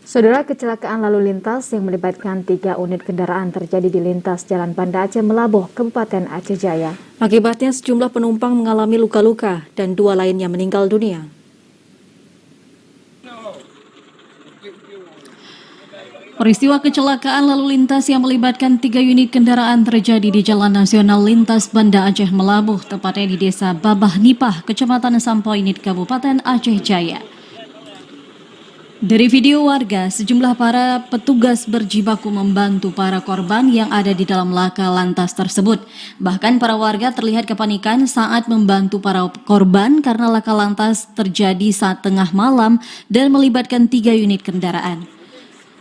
Saudara, kecelakaan lalu lintas yang melibatkan 3 unit kendaraan terjadi di lintas Jalan Banda Aceh Melabuh, Kabupaten Aceh Jaya. Akibatnya sejumlah penumpang mengalami luka-luka dan 2 lainnya meninggal dunia. Peristiwa kecelakaan lalu lintas yang melibatkan 3 unit kendaraan terjadi di Jalan Nasional Lintas Banda Aceh Melabuh, tepatnya di Desa Babah Nipah, Kecamatan Sampoinit, Kabupaten Aceh Jaya. Dari video warga, sejumlah para petugas berjibaku membantu para korban yang ada di dalam laka lantas tersebut. Bahkan para warga terlihat kepanikan saat membantu para korban karena laka lantas terjadi saat tengah malam dan melibatkan 3 unit kendaraan.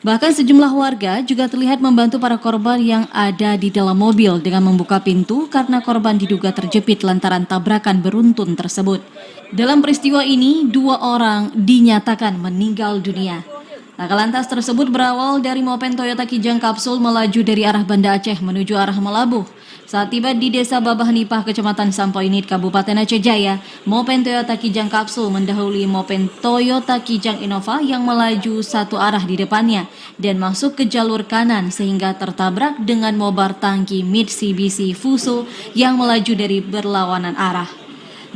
Bahkan sejumlah warga juga terlihat membantu para korban yang ada di dalam mobil dengan membuka pintu karena korban diduga terjepit lantaran tabrakan beruntun tersebut. Dalam peristiwa ini, 2 orang dinyatakan meninggal dunia. Laka lantas tersebut berawal dari mopen Toyota Kijang Kapsul melaju dari arah Banda Aceh menuju arah Melabuh. Saat tiba di Desa Babah Nipah, Kecamatan Sampoinit, Kabupaten Aceh Jaya, mopen Toyota Kijang Kapsul mendahului mopen Toyota Kijang Innova yang melaju satu arah di depannya dan masuk ke jalur kanan sehingga tertabrak dengan mobil tangki Mitsubishi Fuso yang melaju dari berlawanan arah.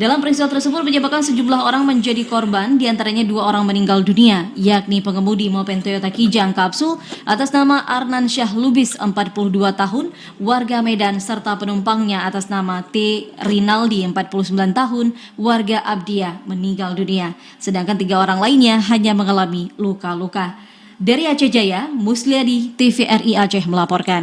Dalam peristiwa tersebut menyebabkan sejumlah orang menjadi korban, diantaranya 2 orang meninggal dunia, yakni pengemudi mopen Toyota Kijang Kapsul atas nama Arnan Syah Lubis 42 tahun, warga Medan, serta penumpangnya atas nama T. Rinaldi 49 tahun, warga Abdia, meninggal dunia. Sedangkan 3 orang lainnya hanya mengalami luka-luka. Dari Aceh Jaya, Musliadi, TVRI Aceh melaporkan.